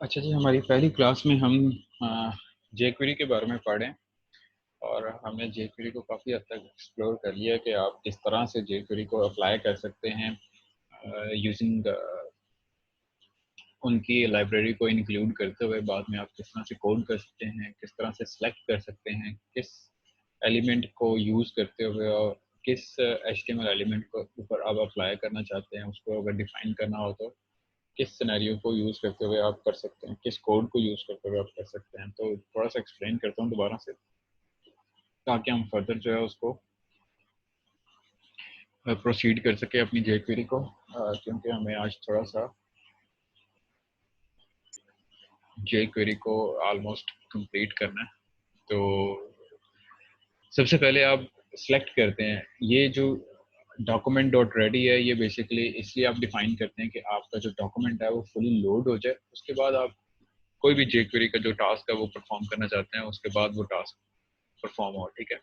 अच्छा जी, हमारी पहली क्लास में हम जेक्वेरी के बारे में पढ़ें और हमने जेक्वेरी को काफ़ी हद तक एक्सप्लोर कर लिया कि आप किस तरह से जेक्वेरी को अप्लाई कर सकते हैं यूजिंग उनकी लाइब्रेरी को इंक्लूड करते हुए। बाद में आप किस तरह से कोड कर सकते हैं, किस तरह से सिलेक्ट कर सकते हैं, किस एलिमेंट को यूज़ करते हुए और किस HTML एलिमेंट को ऊपर आप अप्लाई करना चाहते हैं, उसको अगर डिफाइन करना हो तो किस सिनेरियो को यूज़ करते हुए आप कर सकते हैं, किस कोड को यूज़ करते हुए आप कर सकते हैं। तो थोड़ा सा एक्सप्लेन करता हूँ दोबारा से ताकि हम फर्दर जो है उसको प्रोसीड कर सके अपनी जेक्वेरी को, क्योंकि हमें आज थोड़ा सा जेक्वेरी को ऑलमोस्ट कंप्लीट करना है। तो सबसे पहले आप सिलेक्ट करते हैं ये जो डॉक्यूमेंट डॉट रेडी है, ये बेसिकली इसलिए आप डिफाइन करते हैं कि आपका जो डॉक्यूमेंट है वो फुली लोड हो जाए। उसके बाद आप कोई भी जेक्वेरी का जो टास्क है वो परफॉर्म करना चाहते हैं, उसके बाद वो टास्क परफॉर्म हो। ठीक है,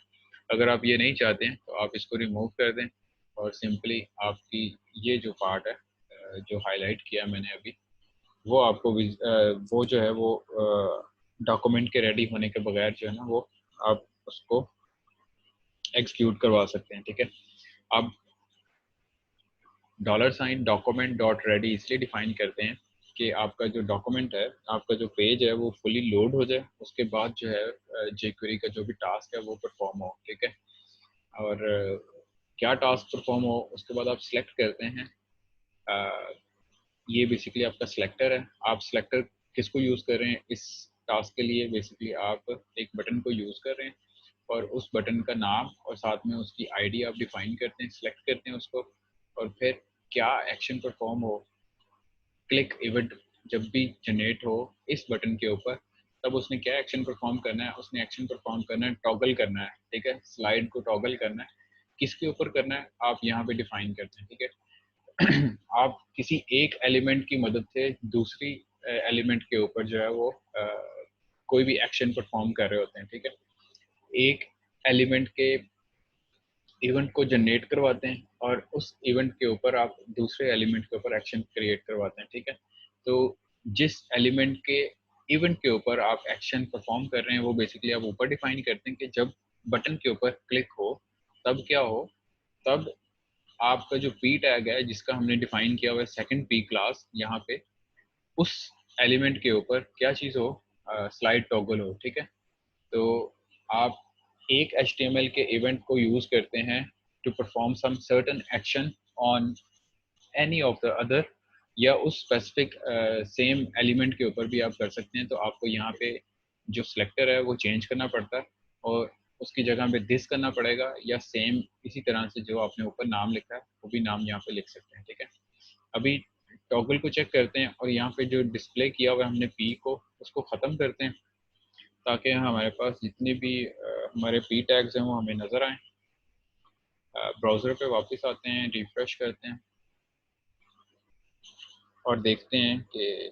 अगर आप ये नहीं चाहते हैं तो आप इसको रिमूव कर दें और सिंपली आपकी ये जो पार्ट है जो हाईलाइट किया मैंने अभी, वो आपको वो जो है वो डॉक्यूमेंट के रेडी होने के बगैर जो है ना वो आप उसको एग्जीक्यूट करवा सकते हैं। ठीक है, आप $साइन डॉक्यूमेंट डॉट रेडी इसलिए डिफाइन करते हैं कि आपका जो डॉक्यूमेंट है, आपका जो पेज है वो फुली लोड हो जाए, उसके बाद जो है जेक्वेरी का जो भी टास्क है वो परफॉर्म हो। ठीक है, और क्या टास्क परफॉर्म हो उसके बाद आप सिलेक्ट करते हैं। ये बेसिकली आपका सिलेक्टर है। आप सिलेक्टर किसको यूज़ कर रहे हैं इस टास्क के लिए? बेसिकली आप एक बटन को यूज़ कर रहे हैं और उस बटन का नाम और साथ में उसकी आईडी आप डिफाइन करते हैं, सिलेक्ट करते हैं उसको, और फिर क्या एक्शन परफॉर्म हो, क्लिक इवेंट जब भी जनरेट हो इस बटन के ऊपर, तब उसने क्या एक्शन परफॉर्म करना है? उसने एक्शन परफॉर्म करना है टॉगल करना है। ठीक है, स्लाइड को टॉगल करना है, किसके ऊपर करना है आप यहाँ पे डिफाइन करते हैं। ठीक है, आप किसी एक एलिमेंट की मदद से दूसरी एलिमेंट के ऊपर जो है वो कोई भी एक्शन परफॉर्म कर रहे होते हैं। ठीक है, एक एलिमेंट के इवेंट को जनरेट करवाते हैं और उस इवेंट के ऊपर आप दूसरे एलिमेंट के ऊपर एक्शन क्रिएट करवाते हैं। ठीक है, तो जिस एलिमेंट के इवेंट के ऊपर आप एक्शन परफॉर्म कर रहे हैं वो बेसिकली आप ऊपर डिफाइन करते हैं कि जब बटन के ऊपर क्लिक हो तब क्या हो, तब आपका जो पी टैग है जिसका हमने डिफाइन किया हुआ है सेकंड पी क्लास, यहाँ पे उस एलिमेंट के ऊपर क्या चीज़ हो, स्लाइड टॉगल हो। ठीक है, तो आप एक HTML के इवेंट को यूज करते हैं to perform some certain action on any of the other, या उस स्पेसिफिक सेम एलिमेंट के ऊपर भी आप कर सकते हैं। तो आपको यहाँ पे जो सिलेक्टर है वो चेंज करना पड़ता है और उसकी जगह पे दिस करना पड़ेगा, या सेम इसी तरह से जो आपने ऊपर नाम लिखा है वो भी नाम यहाँ पे लिख सकते हैं। ठीक है, अभी टॉगल को चेक करते हैं और यहाँ पे जो डिस्प्ले किया हुआ है हमने पी को, उसको ख़त्म करते हैं ताकि हमारे पास जितने भी हमारे पी टैग्स हैं वो हमें नज़र आए। ब्राउज़र पे वापस आते हैं, रिफ्रेश करते हैं और देखते हैं कि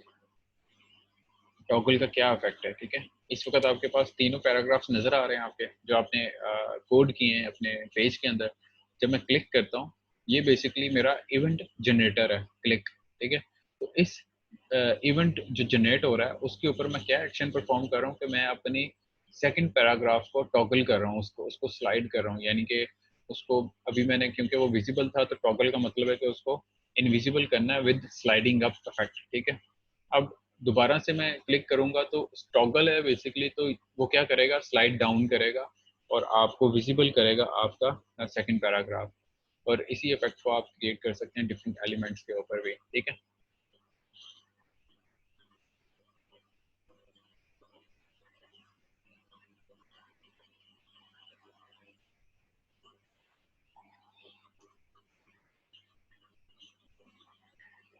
टॉगल का क्या इफेक्ट है। ठीक है, इस वक्त आपके पास तीनों पैराग्राफ्स नज़र आ रहे हैं आपके, जो आपने कोड किए हैं अपने पेज के अंदर। जब मैं क्लिक करता हूँ, ये बेसिकली मेरा इवेंट जनरेटर है, क्लिक। ठीक है, तो इस इवेंट जो जनरेट हो रहा है उसके ऊपर मैं क्या एक्शन परफॉर्म कर रहा हूँ कि मैं अपनी सेकंड पैराग्राफ को टॉगल कर रहा हूँ, उसको उसको स्लाइड कर रहा हूँ, यानी कि उसको अभी मैंने, क्योंकि वो विजिबल था तो टॉगल का मतलब है कि उसको इनविजिबल करना है विद स्लाइडिंग अप इफेक्ट। ठीक है, अब दोबारा से मैं क्लिक करूंगा तो टॉगल है बेसिकली, तो वो क्या करेगा, स्लाइड डाउन करेगा और आपको विजिबल करेगा आपका सेकंड पैराग्राफ। और इसी इफेक्ट को आप क्रिएट कर सकते हैं डिफरेंट एलिमेंट्स के ऊपर भी। ठीक है,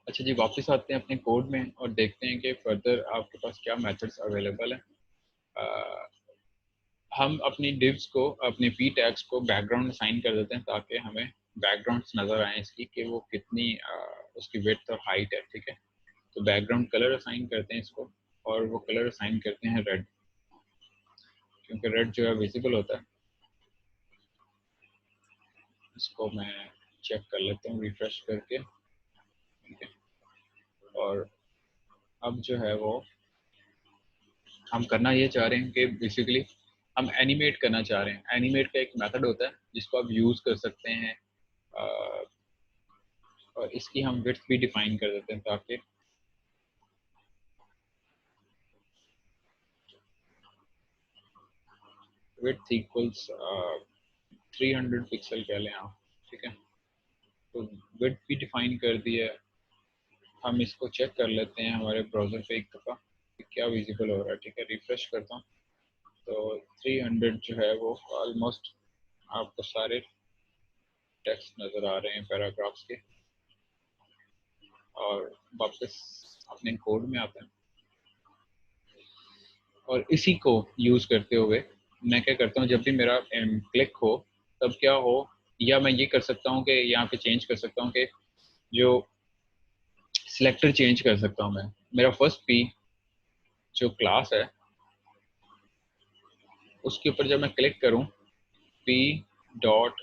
अच्छा जी, वापस आते हैं अपने कोड में और देखते हैं कि फर्दर आपके पास क्या मेथड्स अवेलेबल हैं। अ, हम अपनी डिव्स को, अपने पी टैग्स को बैकग्राउंड असाइन कर देते हैं ताकि हमें बैकग्राउंड्स नज़र आए इसकी कि वो कितनी उसकी विड्थ और हाइट है। ठीक है, तो बैकग्राउंड कलर असाइन करते हैं इसको, और वो कलर असाइन करते हैं रेड, क्योंकि रेड जो है विजिबल होता है। इसको मैं चेक कर लेता हूँ रिफ्रेश करके। ठीक है, और अब जो है वो हम करना ये चाह रहे हैं कि बेसिकली हम एनिमेट करना चाह रहे हैं। एनिमेट का एक मेथड होता है जिसको आप यूज़ कर सकते हैं, और इसकी हम विड्थ भी डिफाइन कर देते हैं ताकि विड्थ इक्वल्स 300 पिक्सल कह लें आप, ठीक है। तो विड्थ भी डिफाइन कर दिया है। हम इसको चेक कर लेते हैं हमारे ब्राउज़र पे एक दफ़ा कि क्या विजिबल हो रहा है, ठीक है। रिफ्रेश करता हूँ तो 300 जो है वो ऑलमोस्ट आपको सारे टेक्स्ट नज़र आ रहे हैं पैराग्राफ्स के। और वापस अपने कोड में आते हैं और इसी को यूज़ करते हुए मैं क्या करता हूँ, जब भी मेरा क्लिक हो तब क्या हो, या मैं ये कर सकता हूँ कि यहाँ पे चेंज कर सकता हूँ कि जो सिलेक्टर चेंज कर सकता हूँ मैं। मेरा फर्स्ट पी जो क्लास है उसके ऊपर जब मैं क्लिक करूँ P dot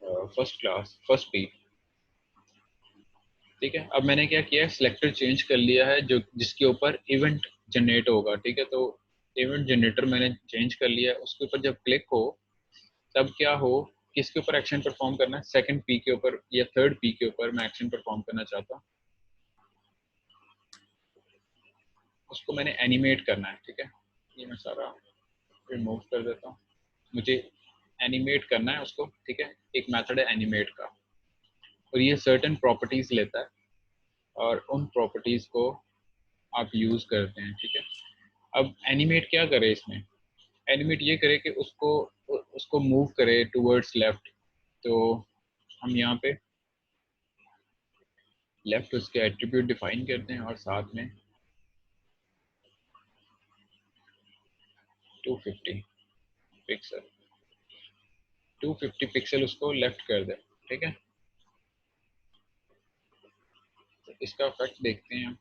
first class first P, ठीक है। अब मैंने क्या किया, सिलेक्टर चेंज कर लिया है जो जिसके ऊपर इवेंट जनरेट होगा, ठीक है। तो इवेंट जनरेटर मैंने चेंज कर लिया है। उसके ऊपर जब क्लिक हो तब क्या हो, किसके ऊपर एक्शन परफॉर्म करना है, सेकंड पी के ऊपर या थर्ड पी के ऊपर मैं एक्शन परफॉर्म करना चाहता हूँ, उसको मैंने एनिमेट करना है, ठीक है। ये मैं सारा रिमूव कर देता हूँ। मुझे एनिमेट करना है उसको, ठीक है। एक मेथड है एनिमेट का और ये सर्टेन प्रॉपर्टीज लेता है और उन प्रॉपर्टीज को आप यूज करते हैं, ठीक है। अब एनिमेट क्या करे इसमें, एनिमेट ये करे कि उसको उसको मूव करे टूवर्ड्स लेफ्ट। तो हम यहाँ पे लेफ्ट उसके एट्रीब्यूट डिफाइन करते हैं और साथ में 250 पिक्सल 250 पिक्सल उसको लेफ्ट कर दे, ठीक है। तो इसका इफेक्ट देखते हैं हम।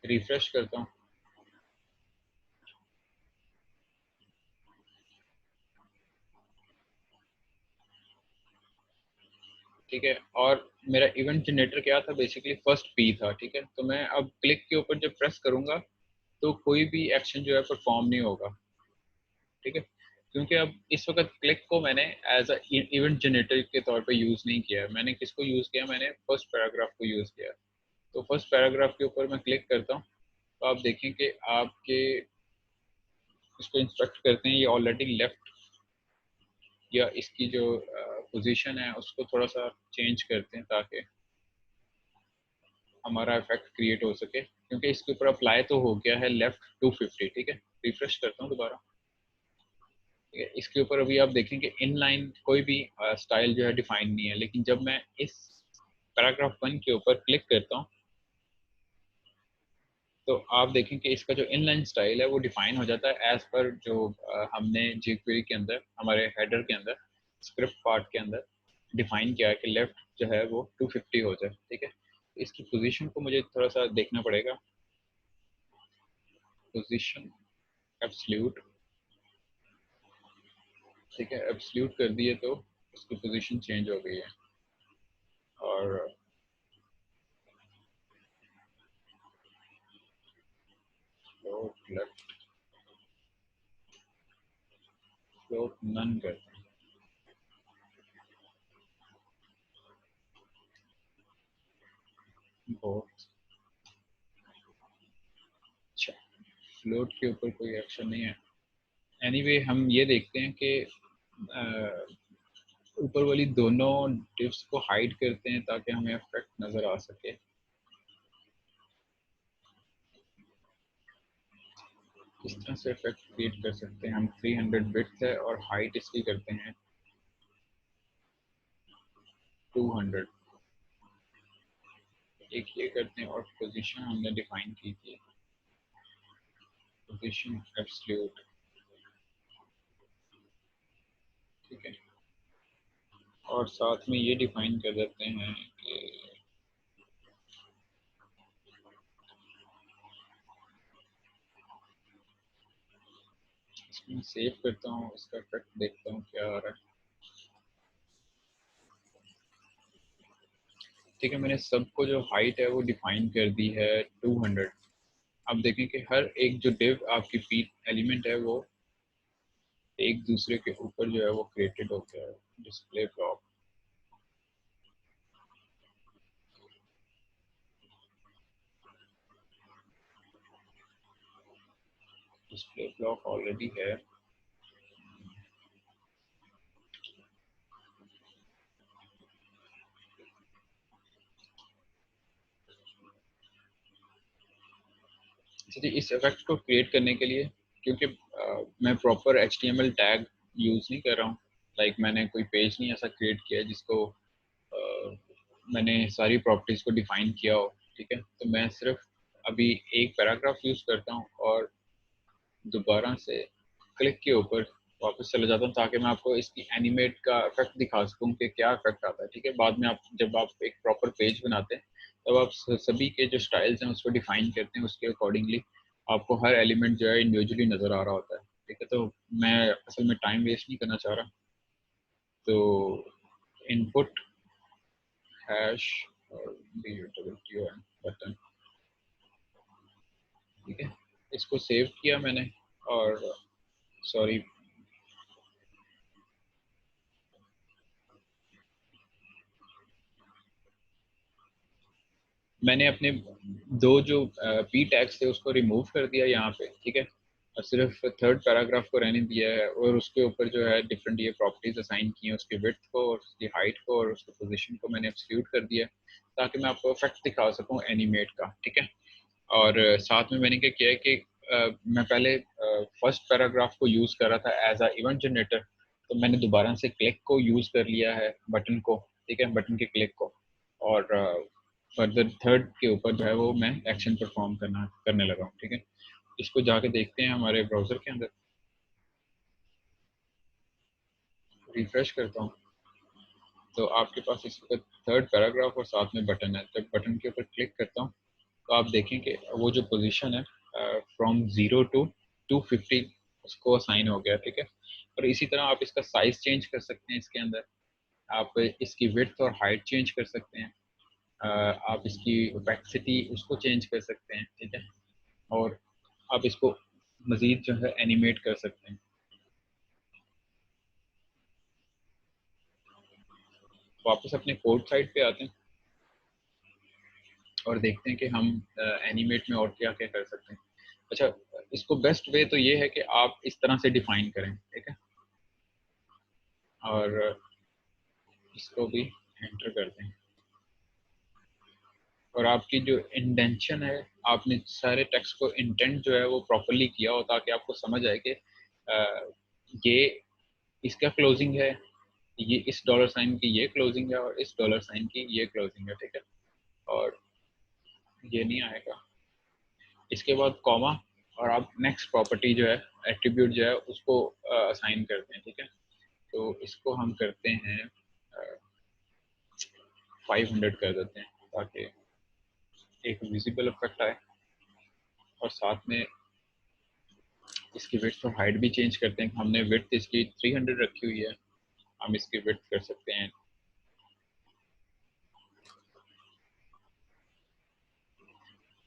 रिफ्रेश करता हूँ, ठीक है। और मेरा इवेंट जनरेटर क्या था, बेसिकली फर्स्ट पी था, ठीक है। तो मैं अब क्लिक के ऊपर जब प्रेस करूंगा तो कोई भी एक्शन जो है परफॉर्म नहीं होगा, ठीक है। क्योंकि अब इस वक्त क्लिक को मैंने एज अ इवेंट जनरेटर के तौर पे यूज़ नहीं किया। मैंने किसको यूज़ किया, मैंने फर्स्ट पैराग्राफ को यूज़ किया। तो फर्स्ट पैराग्राफ के ऊपर मैं क्लिक करता हूँ तो आप देखें कि आपके इसको इंस्ट्रक्ट करते हैं, ये ऑलरेडी लेफ्ट या इसकी जो पोजीशन है उसको थोड़ा सा चेंज करते हैं ताकि हमारा इफेक्ट क्रिएट हो सके। क्योंकि इसके ऊपर अप्लाई तो हो गया है लेफ्ट 250, ठीक है। रिफ्रेश करता हूँ दोबारा, ठीक है। इसके ऊपर अभी आप देखें कि इनलाइन कोई भी स्टाइल जो है डिफाइन नहीं है, लेकिन जब मैं इस पैराग्राफ 1 के ऊपर क्लिक करता हूँ तो आप देखें कि इसका जो इनलाइन स्टाइल है वो डिफाइन हो जाता है एज पर जो हमने jQuery के अंदर हमारे हेडर के अंदर स्क्रिप्ट पार्ट के अंदर डिफाइन किया है कि लेफ्ट जो है वो 250 हो जाए, ठीक है। इसकी पोजीशन को मुझे थोड़ा सा देखना पड़ेगा। पोजीशन एब्सोल्यूट, ठीक है। एब्सोल्यूट कर दिए तो उसकी पोजीशन चेंज हो गई है। और फ्लोट लेफ्ट, फ्लोट नन करते हैं बहुत। अच्छा, फ्लोट के ऊपर कोई एक्शन नहीं है। एनीवे हम ये देखते हैं कि ऊपर वाली दोनों डिव्स को हाइड करते हैं ताकि हमें इफेक्ट नज़र आ सके। किस तरह से इफेक्ट क्रिएट कर सकते हैं हम, 300 बिट्स है और हाइट इसकी करते हैं 200। एक ये करते हैं और पोजीशन हमने डिफाइन की थी, पोजीशन एब्सोल्यूट, ठीक है। और साथ में ये डिफाइन कर देते हैं कि इसमें सेव करता हूँ, इसका इफेक्ट देखता हूँ क्या आ रहा है। ठीक है, मैंने सबको जो हाइट है वो डिफाइन कर दी है 200। अब देखें कि हर एक जो डिव आपकी पी एलिमेंट है वो एक दूसरे के ऊपर जो है वो क्रिएटेड हो गया है। Display block, display block already है। इस इफेक्ट को क्रिएट करने के लिए, क्योंकि मैं प्रॉपर HTML टैग यूज नहीं कर रहा हूँ, लाइक मैंने कोई पेज नहीं ऐसा क्रिएट किया है जिसको मैंने सारी प्रॉपर्टीज को डिफाइन किया हो। ठीक है, तो मैं सिर्फ अभी एक पैराग्राफ यूज करता हूँ और दोबारा से क्लिक के ऊपर वापस चले जाता हूँ ताकि मैं आपको इसकी एनिमेट का इफेक्ट दिखा सकूँ कि क्या इफेक्ट आता है। ठीक है, बाद में आप जब आप एक प्रॉपर पेज बनाते हैं तब आप सभी के जो स्टाइल्स हैं उसको डिफाइन करते हैं, उसके अकॉर्डिंगली आपको हर एलिमेंट जो है इंडिविजुअली नज़र आ रहा होता है। ठीक है, तो मैं असल में टाइम वेस्ट नहीं करना चाह रहा, तो इनपुट हैश और बटन। ठीक है, इसको सेव किया मैंने और सॉरी मैंने अपने दो जो पी टैग्स थे उसको रिमूव कर दिया यहाँ पे। ठीक है, और सिर्फ थर्ड पैराग्राफ को रहने दिया है और उसके ऊपर जो है डिफरेंट ये प्रॉपर्टीज असाइन की हैं, उसकी विड्थ को और उसकी हाइट को और उसकी पोजीशन को मैंने एब्सोल्यूट कर दिया ताकि मैं आपको इफेक्ट दिखा सकूँ एनिमेट का। ठीक है, और साथ में मैंने क्या किया है कि मैं पहले फर्स्ट पैराग्राफ को यूज़ कर रहा था एज अ इवेंट जनरेटर, तो मैंने दोबारा से क्लिक को यूज़ कर लिया है, बटन को। ठीक है, बटन के क्लिक को, और फर्दर थर्ड के ऊपर जो है वो मैं एक्शन परफॉर्म करने लगा हूँ। ठीक है, इसको जाके देखते हैं हमारे ब्राउज़र के अंदर, रिफ्रेश करता हूँ तो आपके पास इस वक्त थर्ड पैराग्राफ और साथ में बटन है। जब बटन के ऊपर क्लिक करता हूँ तो आप देखें कि वो जो पोजीशन है फ्रॉम 0 टू 250 उसको असाइन हो गया। ठीक है, और इसी तरह आप इसका साइज चेंज कर सकते हैं इसके अंदर, आप इसकी विड्थ और हाइट चेंज कर सकते हैं, आप इसकी ओपेसिटी उसको चेंज कर सकते हैं। ठीक है, और आप इसको मज़ीद जो है एनिमेट कर सकते हैं। वापस अपने कोड साइड पे आते हैं और देखते हैं कि हम एनिमेट में और क्या क्या कर सकते हैं। अच्छा, इसको बेस्ट वे तो ये है कि आप इस तरह से डिफाइन करें। ठीक है, और इसको भी एंटर कर दें और आपकी जो इंटेंशन है, आपने सारे टेक्स्ट को इंटेंट जो है वो प्रॉपरली किया हो ताकि आपको समझ आए कि ये इसका क्लोजिंग है, ये इस डॉलर साइन की ये क्लोजिंग है और इस डॉलर साइन की ये क्लोजिंग है। ठीक है, और ये नहीं आएगा, इसके बाद कॉमा, और आप नेक्स्ट प्रॉपर्टी जो है एट्रीब्यूट जो है उसको असाइन करते हैं। ठीक है, तो इसको हम करते हैं 500 कर देते हैं ताकि एक विजिबल इफेक्ट आए, और साथ में इसकी विड्थ और हाइट भी चेंज करते हैं। हमने विड्थ इसकी 300 रखी हुई है, हम इसकी विड्थ कर सकते हैं,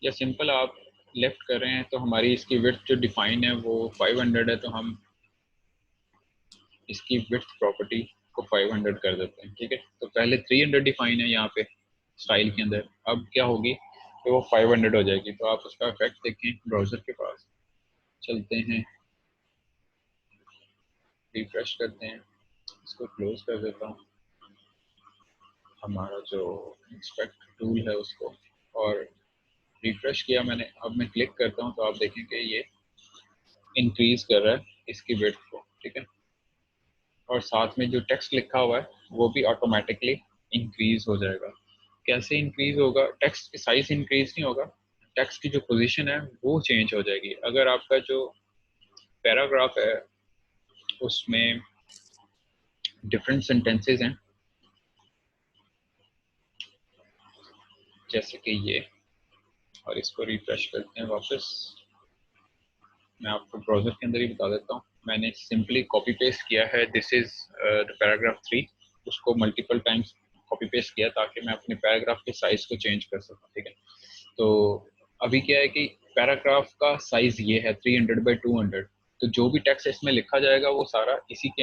या सिंपल आप लेफ्ट कर रहे हैं तो हमारी इसकी विड्थ जो डिफाइन है वो 500 है, तो हम इसकी विड्थ प्रॉपर्टी को 500 कर देते हैं। ठीक है, तो पहले 300 डिफाइन है यहाँ पे स्टाइल के अंदर, अब क्या होगी तो वो 500 हो जाएगी। तो आप उसका इफेक्ट देखें, ब्राउजर के पास चलते हैं, रिफ्रेश करते हैं, इसको क्लोज कर देता हूँ हमारा जो इंस्पेक्ट टूल है उसको, और रिफ्रेश किया मैंने। अब मैं क्लिक करता हूँ तो आप देखें कि ये इंक्रीज कर रहा है इसकी विड्थ को। ठीक है, और साथ में जो टेक्स्ट लिखा हुआ है वो भी ऑटोमेटिकली इंक्रीज हो जाएगा। कैसे इंक्रीज होगा? टेक्स्ट की साइज इंक्रीज नहीं होगा, टेक्स्ट की जो पोजीशन है वो चेंज हो जाएगी। अगर आपका जो पैराग्राफ है उसमें डिफरेंट सेंटेंसेस हैं, जैसे कि ये, और इसको रिफ्रेश करते हैं वापस, मैं आपको ब्राउजर के अंदर ही बता देता हूँ। मैंने सिंपली कॉपी पेस्ट किया है दिस इज द पैराग्राफ 3, उसको मल्टीपल टाइम्स कॉपी पेस्ट किया ताकि मैं अपने पैराग्राफ के साइज को चेंज कर सकूं, ठीक है। तो अभी क्या है कि पैराग्राफ का साइज ये है 300 बाई 200, तो जो भी टेक्स्ट इसमें लिखा जाएगा वो सारा इसी के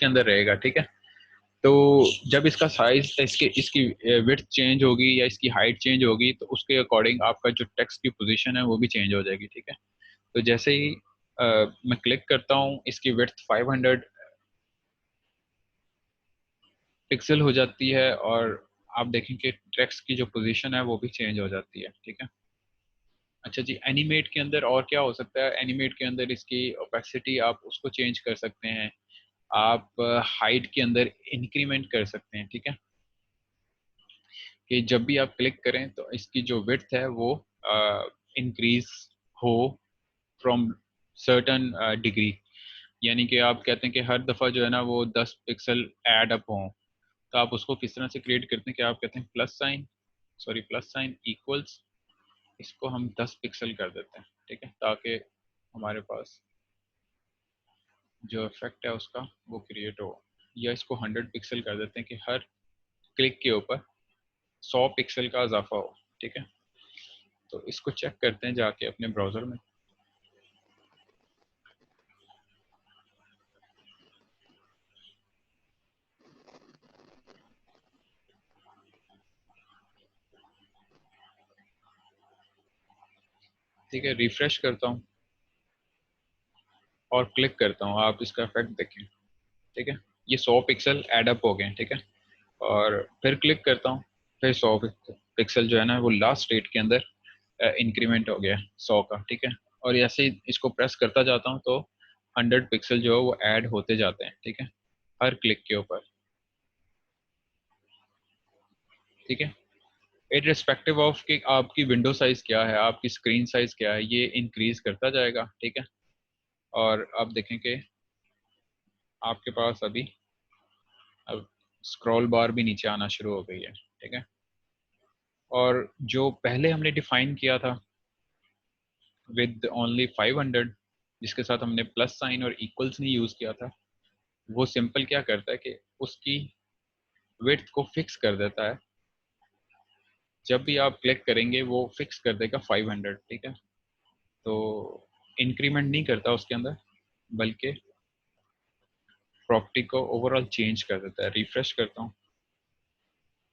अंदर रहेगा, ठीक है। तो जब इसका साइज इसकी विड्थ चेंज होगी या इसकी हाइट चेंज होगी तो उसके अकॉर्डिंग आपका जो टेक्स्ट की पोजीशन है वो भी चेंज हो जाएगी, ठीक है। तो जैसे ही मैं क्लिक करता हूँ इसकी विड्थ 500 पिक्सल हो जाती है और आप देखेंगे टेक्स्ट की जो पोजीशन है वो भी चेंज हो जाती है, ठीक है। अच्छा जी, एनिमेट के अंदर और क्या हो सकता है? एनिमेट के अंदर इसकी ओपेसिटी आप उसको चेंज कर सकते हैं, आप हाइट के अंदर इंक्रीमेंट कर सकते हैं, ठीक है। कि जब भी आप क्लिक करें तो इसकी जो विड्थ है वो इंक्रीज हो फ्रॉम सर्टन डिग्री, यानी कि आप कहते हैं कि हर दफ़ा जो है ना वो 10 पिक्सल ऐड अप हों। तो आप उसको किस तरह से क्रिएट करते हैं कि आप कहते हैं प्लस साइन इक्वल्स, इसको हम 10 पिक्सल कर देते हैं, ठीक है, ताकि हमारे पास जो इफेक्ट है उसका वो क्रिएट हो। या इसको 100 पिक्सल कर देते हैं कि हर क्लिक के ऊपर 100 पिक्सल का इजाफा हो, ठीक है। तो इसको चेक करते हैं जाके अपने ब्राउज़र में। ठीक है, रिफ्रेश करता हूँ और क्लिक करता हूँ, आप इसका इफेक्ट देखें, ठीक है। ये 100 पिक्सल एड अप हो गए, ठीक है। और फिर क्लिक करता हूँ, फिर 100 पिक्सल जो है ना वो लास्ट स्टेट के अंदर इंक्रीमेंट हो गया 100 का, ठीक है। और ऐसे ही इसको प्रेस करता जाता हूँ तो 100 पिक्सल जो है वो ऐड होते जाते हैं, ठीक है, हर क्लिक के ऊपर, ठीक है। इररिस्पेक्टिव ऑफ कि आपकी विंडो साइज क्या है, आपकी स्क्रीन साइज क्या है, ये इंक्रीज करता जाएगा, ठीक है। और आप देखें कि आपके पास अभी अब स्क्रॉल बार भी नीचे आना शुरू हो गई है, ठीक है। और जो पहले हमने डिफाइन किया था विद ओनली 500, जिसके साथ हमने प्लस साइन और इक्वल्स नहीं यूज किया था, वो सिंपल क्या करता है कि उसकी विड्थ को फिक्स कर देता है। जब भी आप क्लिक करेंगे वो फिक्स कर देगा 500, ठीक है। तो इंक्रीमेंट नहीं करता उसके अंदर, बल्कि प्रॉपर्टी को ओवरऑल चेंज कर देता है। रिफ्रेश करता हूँ,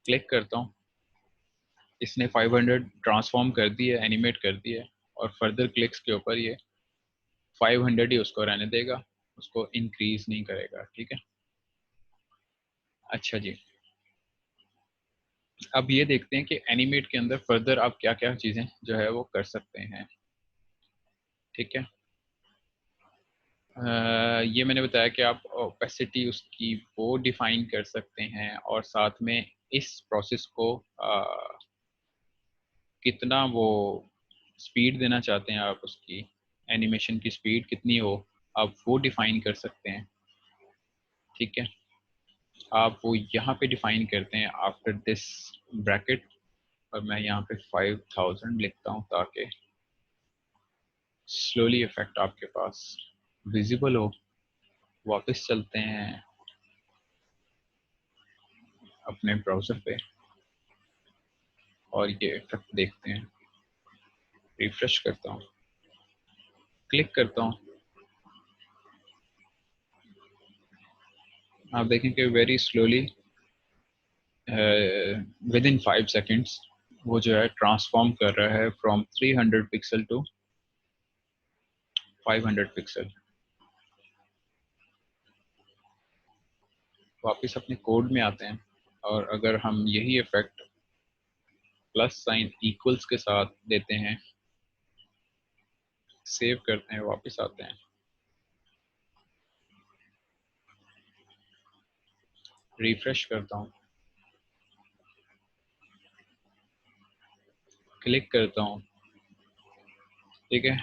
क्लिक करता हूँ, इसने 500 ट्रांसफॉर्म कर दिया, एनिमेट कर दिया, और फर्दर क्लिक्स के ऊपर ये 500 ही उसको रहने देगा, उसको इंक्रीज नहीं करेगा, ठीक है। अच्छा जी, अब ये देखते हैं कि एनिमेट के अंदर फर्दर आप क्या क्या चीज़ें जो है वो कर सकते हैं, ठीक है। ये मैंने बताया कि आप ओपेसिटी उसकी वो डिफाइन कर सकते हैं, और साथ में इस प्रोसेस को कितना वो स्पीड देना चाहते हैं आप, उसकी एनिमेशन की स्पीड कितनी हो, आप वो डिफाइन कर सकते हैं, ठीक है। आप वो यहाँ पे डिफाइन करते हैं आफ्टर दिस ब्रैकेट, और मैं यहाँ पे 5000 लिखता हूँ ताकि स्लोली इफेक्ट आपके पास विजिबल हो। वापस चलते हैं अपने ब्राउज़र पे और ये इफेक्ट देखते हैं। रिफ्रेश करता हूँ, क्लिक करता हूँ, आप देखें कि very slowly with in 5 seconds वो जो है ट्रांसफॉर्म कर रहा है फ्रॉम 300 पिक्सल टू 500 पिक्सल। वापस अपने कोड में आते हैं, और अगर हम यही इफेक्ट प्लस साइन इक्वल्स के साथ देते हैं, सेव करते हैं, वापस आते हैं, रिफ्रेश करता हूँ, क्लिक करता हूँ, ठीक है।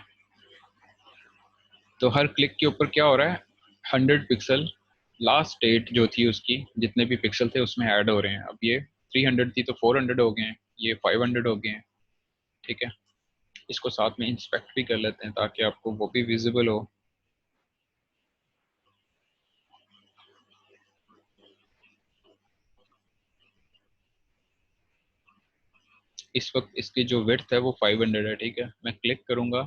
तो हर क्लिक के ऊपर क्या हो रहा है, 100 पिक्सल लास्ट स्टेट जो थी उसकी जितने भी पिक्सल थे उसमें ऐड हो रहे हैं। अब ये 300 थी तो 400 हो गए हैं, ये 500 हो गए हैं, ठीक है। इसको साथ में इंस्पेक्ट भी कर लेते हैं ताकि आपको वो भी विजिबल हो। इस वक्त इसकी जो विड्थ है वो 500 है, ठीक है। मैं क्लिक करूंगा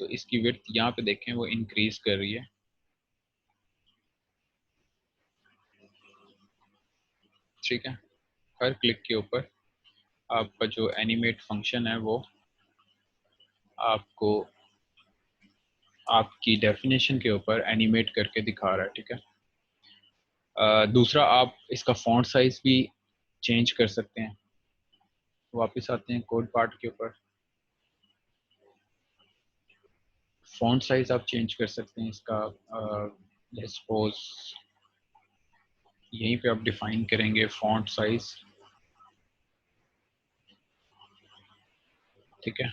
तो इसकी विड्थ यहाँ पे देखें वो इंक्रीज कर रही है, ठीक है। हर क्लिक के ऊपर आपका जो एनिमेट फंक्शन है वो आपको आपकी डेफिनेशन के ऊपर एनिमेट करके दिखा रहा है, ठीक है। दूसरा, आप इसका फॉन्ट साइज भी चेंज कर सकते हैं। वापस आते हैं कोड पार्ट के ऊपर। फॉन्ट साइज आप चेंज कर सकते हैं इसका। लेट्स सपोज यहीं पे आप डिफाइन करेंगे फॉन्ट साइज, ठीक है।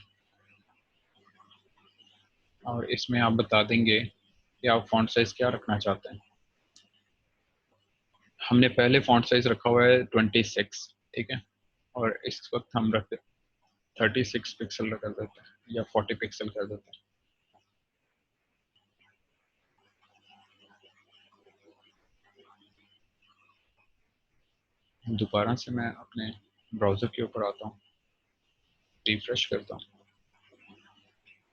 और इसमें आप बता देंगे कि आप फॉन्ट साइज क्या रखना चाहते हैं। हमने पहले फॉन्ट साइज रखा हुआ है 26, ठीक है। और इस वक्त हम रखते 36 पिक्सल कर देते हैं या 40 पिक्सल कर देते हैं। दोबारा से मैं अपने ब्राउज़र के ऊपर आता हूँ, रिफ्रेश करता हूँ।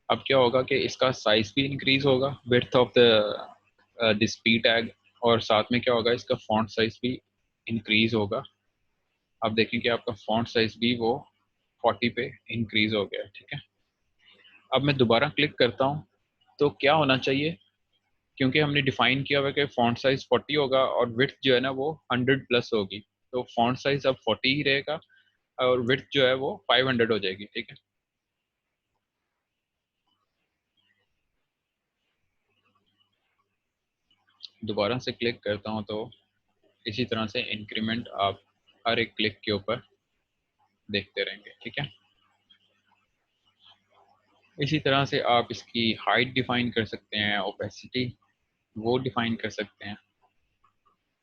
अब क्या होगा कि इसका साइज भी इंक्रीज होगा, width of the this P tag, और साथ में क्या होगा इसका फॉन्ट साइज भी इंक्रीज होगा। अब देखें कि आपका फॉन्ट साइज भी वो 40 पे इंक्रीज हो गया है, ठीक है। अब मैं दोबारा क्लिक करता हूँ तो क्या होना चाहिए, क्योंकि हमने डिफाइन किया हुआ है कि फॉन्ट साइज 40 होगा और विड्थ जो है ना वो 100 प्लस होगी, तो फॉन्ट साइज अब 40 ही रहेगा और विड्थ जो है वो 500 हो जाएगी, ठीक है। दोबारा से क्लिक करता हूँ तो इसी तरह से इंक्रीमेंट आप हर एक क्लिक के ऊपर देखते रहेंगे, ठीक है। इसी तरह से आप इसकी हाइट डिफाइन कर सकते हैं, ओपेसिटी वो डिफाइन कर सकते हैं।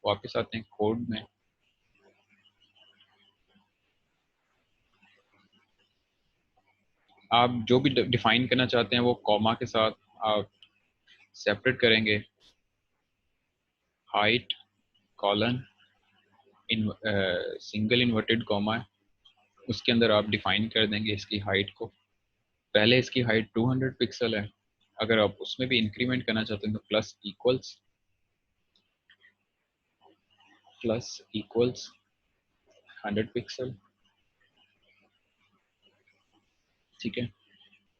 वापस आते हैं कोड में। आप जो भी डिफाइन करना चाहते हैं वो कॉमा के साथ आप सेपरेट करेंगे। Height colon in single inverted comma है, उसके अंदर आप डिफाइन कर देंगे इसकी हाइट को। पहले इसकी हाइट 200 पिक्सल है, अगर आप उसमें भी इंक्रीमेंट करना चाहते हैं तो प्लस इक्वल्स 100 पिक्सल, ठीक है।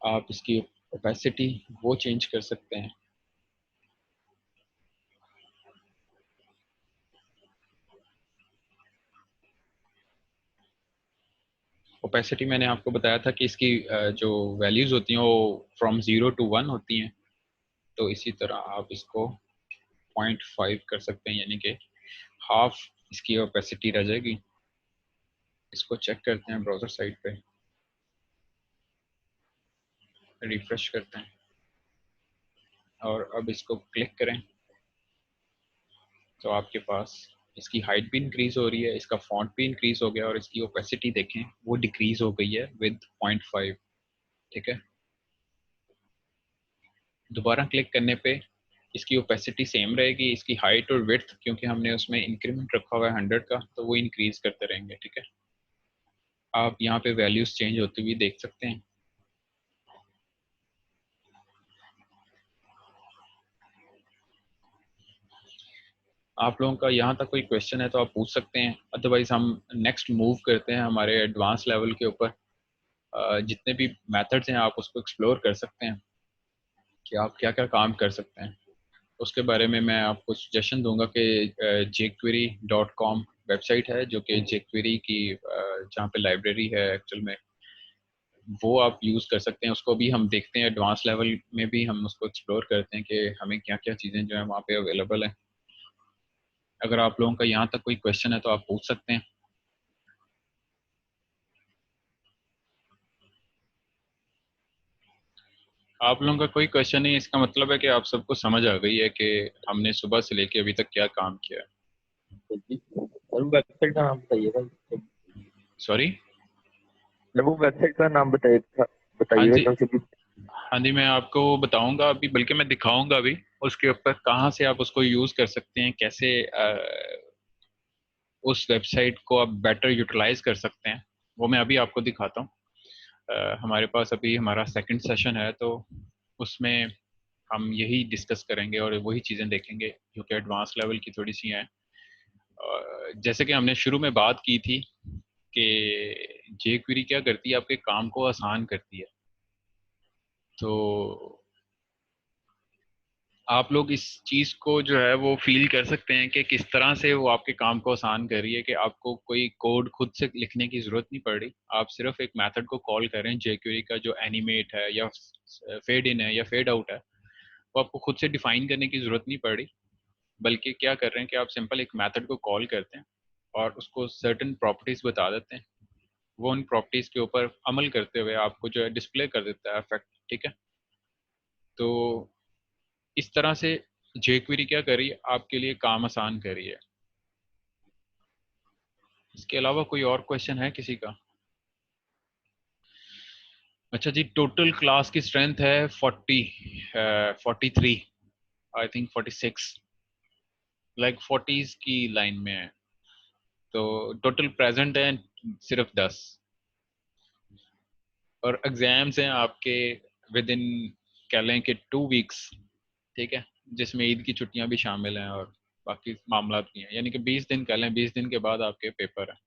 आप इसकी ओपेसिटी वो चेंज कर सकते हैं। ओपेसिटी मैंने आपको बताया था कि इसकी जो वैल्यूज होती हैं वो फ्रॉम 0 to 1 होती हैं, तो इसी तरह आप इसको 0.5 कर सकते हैं, यानी कि हाफ इसकी ओपेसिटी रह जाएगी। इसको चेक करते हैं ब्राउजर साइट पे, रिफ्रेश करते हैं और अब इसको क्लिक करें तो आपके पास इसकी हाइट भी इंक्रीज हो रही है, इसका फॉन्ट भी इंक्रीज हो गया और इसकी ओपेसिटी देखें वो डिक्रीज हो गई है विद 0.5, ठीक है। दोबारा क्लिक करने पे इसकी ओपेसिटी सेम रहेगी, इसकी हाइट और विड्थ क्योंकि हमने उसमें इंक्रीमेंट रखा हुआ है 100 का तो वो इंक्रीज करते रहेंगे, ठीक है। आप यहाँ पे वैल्यूज चेंज होती हुई देख सकते हैं। आप लोगों का यहाँ तक कोई क्वेश्चन है तो आप पूछ सकते हैं, अदरवाइज हम नेक्स्ट मूव करते हैं हमारे एडवांस लेवल के ऊपर। जितने भी मेथड्स हैं आप उसको एक्सप्लोर कर सकते हैं कि आप क्या क्या काम कर सकते हैं। उसके बारे में मैं आपको सजेशन दूंगा कि jquery.com वेबसाइट है जो कि jQuery की जहाँ पे लाइब्रेरी है एक्चुअल में, वो आप यूज़ कर सकते हैं। उसको भी हम देखते हैं एडवांस लेवल में भी हम उसको एक्सप्लोर करते हैं कि हमें क्या क्या चीज़ें जो है वहाँ पे अवेलेबल हैं। अगर आप लोगों का यहाँ तक कोई क्वेश्चन है तो आप पूछ सकते हैं। आप लोगों का कोई क्वेश्चन नहीं, इसका मतलब है कि आप सबको समझ आ गई है कि हमने सुबह से लेके अभी तक क्या काम किया है। जी सर, वो वेबसाइट का नाम बताइएगा। सॉरी। मतलब वो वेबसाइट का नाम हाँ बताइएगा जी, क्योंकि हाँ जी, मैं आपको बताऊंगा अभी, बल्कि मैं दिखाऊंगा अभी उसके ऊपर कहाँ से आप उसको यूज़ कर सकते हैं, कैसे उस वेबसाइट को आप बेटर यूटिलाइज कर सकते हैं, वो मैं अभी आपको दिखाता हूँ। हमारे पास अभी हमारा सेकंड सेशन है, तो उसमें हम यही डिस्कस करेंगे और वही चीज़ें देखेंगे जो कि एडवांस लेवल की थोड़ी सी हैं। जैसे कि हमने शुरू में बात की थी कि जे क्वेरी क्या करती है, आपके काम को आसान करती है। तो आप लोग इस चीज़ को जो है वो फील कर सकते हैं कि किस तरह से वो आपके काम को आसान कर रही है, कि आपको कोई कोड खुद से लिखने की ज़रूरत नहीं पड़ रही। आप सिर्फ एक मेथड को कॉल कर रहे हैं, jQuery का जो एनिमेट है या फेड इन है या फेड आउट है, वो आपको खुद से डिफाइन करने की ज़रूरत नहीं पड़ रही। बल्कि क्या कर रहे हैं कि आप सिंपल एक मेथड को कॉल करते हैं और उसको सर्टेन प्रॉपर्टीज़ बता देते हैं। वो उन प्रॉपर्टीज़ के ऊपर अमल करते हुए आपको जो है डिस्प्ले कर देता है इफेक्ट। ठीक है, तो इस तरह से jQuery क्या करी, आपके लिए काम आसान करी है। इसके अलावा कोई और क्वेश्चन है किसी का? अच्छा जी, टोटल क्लास की स्ट्रेंथ है 43, आई थिंक 46, लाइक 40s की लाइन में है। तो टोटल प्रेजेंट है सिर्फ 10, और एग्जाम्स हैं आपके विद इन, कह लें कि 2 वीक्स। ठीक है, जिसमें ईद की छुट्टियां भी शामिल हैं और बाकी मामला भी हैं, यानी कि 20 दिन कह लें, 20 दिन के बाद आपके पेपर हैं।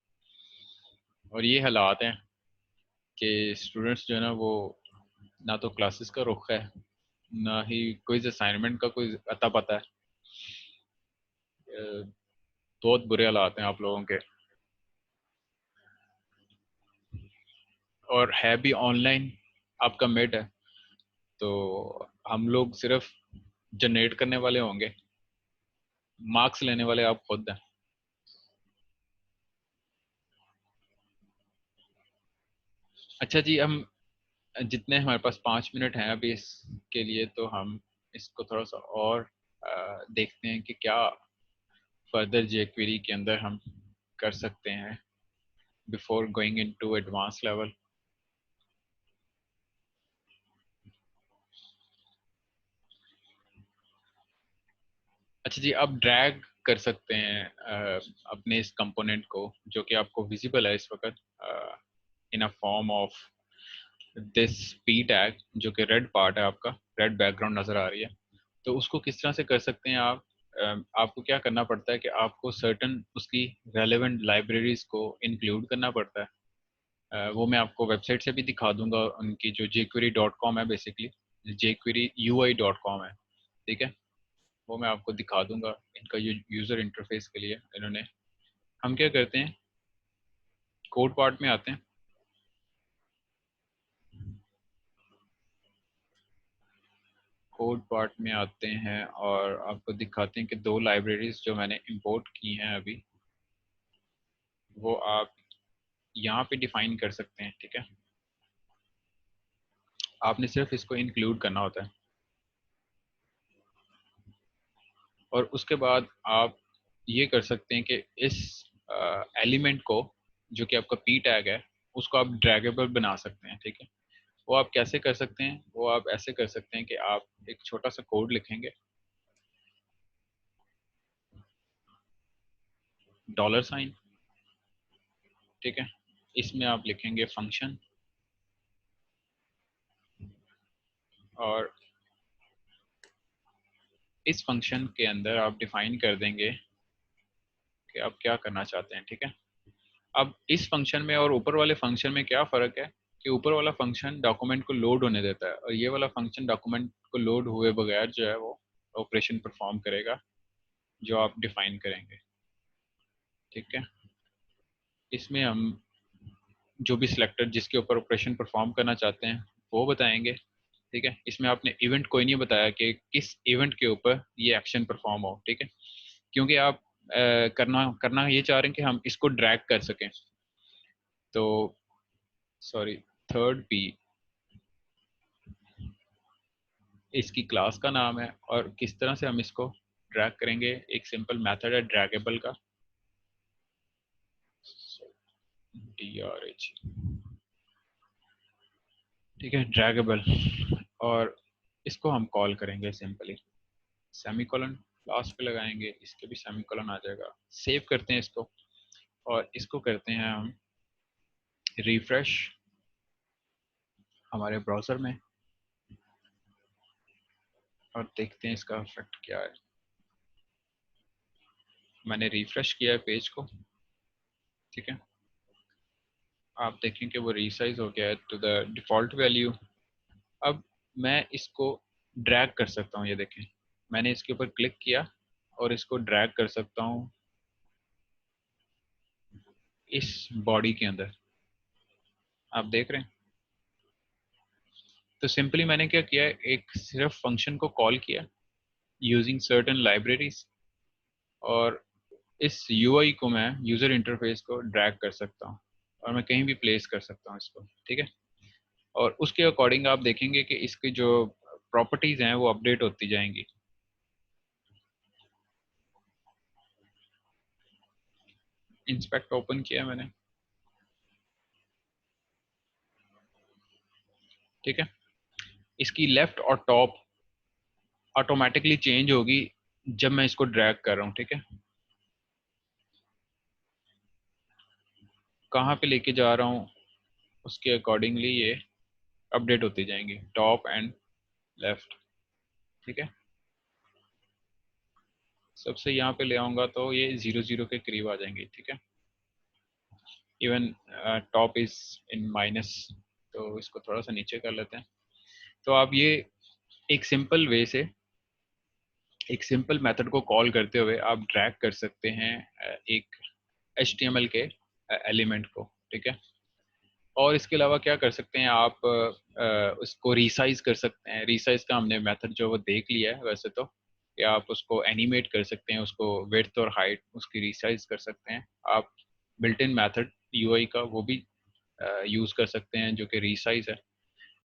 और ये हालात हैं कि स्टूडेंट्स जो है ना, वो ना तो क्लासेस का रुख है, ना ही कोई असाइनमेंट का कोई अता पता है। बहुत बुरे हालात हैं आप लोगों के, और है भी ऑनलाइन। आपका मिड है, तो हम लोग सिर्फ जनरेट करने वाले होंगे, मार्क्स लेने वाले आप खुद हैं। अच्छा जी, हम जितने हमारे पास 5 मिनट हैं अभी इसके लिए, तो हम इसको थोड़ा सा और देखते हैं कि क्या फर्दर jQuery के अंदर हम कर सकते हैं before going into advance level. अच्छा जी, आप ड्रैग कर सकते हैं अपने इस कंपोनेंट को, जो कि आपको विजिबल है इस वक्त, in a form of this P tag, जो कि रेड पार्ट है आपका, रेड बैकग्राउंड नज़र आ रही है। तो उसको किस तरह से कर सकते हैं आप? आपको क्या करना पड़ता है कि आपको सर्टन उसकी रेलेवेंट लाइब्रेरीज को इंक्लूड करना पड़ता है। वो मैं आपको वेबसाइट से भी दिखा दूंगा, उनकी जो jQuery.com है, बेसिकली jQueryui.com है। ठीक है, वो मैं आपको दिखा दूंगा। इनका यूज़र इंटरफेस के लिए इन्होंने, हम क्या करते हैं, कोड पार्ट में आते हैं। कोड पार्ट में आते हैं और आपको दिखाते हैं कि दो लाइब्रेरीज जो मैंने इंपोर्ट की हैं अभी, वो आप यहाँ पे डिफाइन कर सकते हैं। ठीक है, आपने सिर्फ इसको इंक्लूड करना होता है, और उसके बाद आप ये कर सकते हैं कि इस एलिमेंट को, जो कि आपका पी टैग है, उसको आप ड्रैगेबल बना सकते हैं। ठीक है, वो आप कैसे कर सकते हैं? वो आप ऐसे कर सकते हैं कि आप एक छोटा सा कोड लिखेंगे, $, ठीक है, इसमें आप लिखेंगे फंक्शन, और इस फंक्शन के अंदर आप डिफाइन कर देंगे कि आप क्या करना चाहते हैं। ठीक है, अब इस फंक्शन में और ऊपर वाले फंक्शन में क्या फ़र्क है कि ऊपर वाला फंक्शन डॉक्यूमेंट को लोड होने देता है, और ये वाला फंक्शन डॉक्यूमेंट को लोड हुए बगैर जो है वो ऑपरेशन परफॉर्म करेगा जो आप डिफाइन करेंगे। ठीक है, इसमें हम जो भी सिलेक्टर जिसके ऊपर ऑपरेशन परफॉर्म करना चाहते हैं वो बताएंगे। ठीक है, इसमें आपने इवेंट कोई नहीं बताया कि किस इवेंट के ऊपर ये एक्शन परफॉर्म हो। ठीक है, क्योंकि आप करना करना ये चाह रहे हैं कि हम इसको ड्रैग कर सकें। तो सॉरी, थर्ड पी इसकी क्लास का नाम है, और किस तरह से हम इसको ड्रैग करेंगे, एक सिंपल मेथड है ड्रैगेबल का, DRH। ठीक है, ड्रैगेबल, और इसको हम कॉल करेंगे सिंपली, सेमीकोलन लास्ट पे लगाएंगे, इसके भी सेमीकोलन आ जाएगा। सेव करते हैं इसको, और इसको करते हैं हम रिफ्रेश हमारे ब्राउज़र में और देखते हैं इसका इफेक्ट क्या है। मैंने रिफ्रेश किया है पेज को, ठीक है। आप देखें कि वो रीसाइज हो गया है टू द डिफ़ॉल्ट वैल्यू। अब मैं इसको ड्रैग कर सकता हूँ, ये देखें मैंने इसके ऊपर क्लिक किया और इसको ड्रैग कर सकता हूँ इस बॉडी के अंदर, आप देख रहे हैं। तो सिंपली मैंने क्या किया, एक सिर्फ फंक्शन को कॉल किया यूजिंग सर्टेन लाइब्रेरीज, और इस यूआई को मैं यूज़र इंटरफेस को ड्रैग कर सकता हूँ और मैं कहीं भी प्लेस कर सकता हूँ इसको, ठीक है। और उसके अकॉर्डिंग आप देखेंगे कि इसकी जो प्रॉपर्टीज़ हैं वो अपडेट होती जाएंगी। इंस्पेक्ट ओपन किया मैंने, ठीक है। इसकी लेफ्ट और टॉप ऑटोमेटिकली चेंज होगी जब मैं इसको ड्रैग कर रहा हूँ, ठीक है। कहाँ पे लेके जा रहा हूँ उसके अकॉर्डिंगली ये अपडेट होती जाएंगी, टॉप एंड लेफ्ट, ठीक है। सबसे यहाँ पे ले आऊँगा तो ये 0 0 के करीब आ जाएंगे, ठीक है। Even top is in minus, तो इसको थोड़ा सा नीचे कर लेते हैं। तो आप ये एक सिंपल वे से, एक सिंपल मेथड को कॉल करते हुए आप ड्रैग कर सकते हैं एक HTML के एलिमेंट को, ठीक है। और इसके अलावा क्या कर सकते हैं आप, उसको रिसाइज कर सकते हैं। रिसाइज का हमने मेथड जो वो देख लिया है वैसे तो, कि आप उसको एनिमेट कर सकते हैं, उसको विड्थ और हाइट उसकी रिसाइज कर सकते हैं। आप बिल्ट इन मेथड यूआई का वो भी यूज़ कर सकते हैं जो कि रिसाइज है।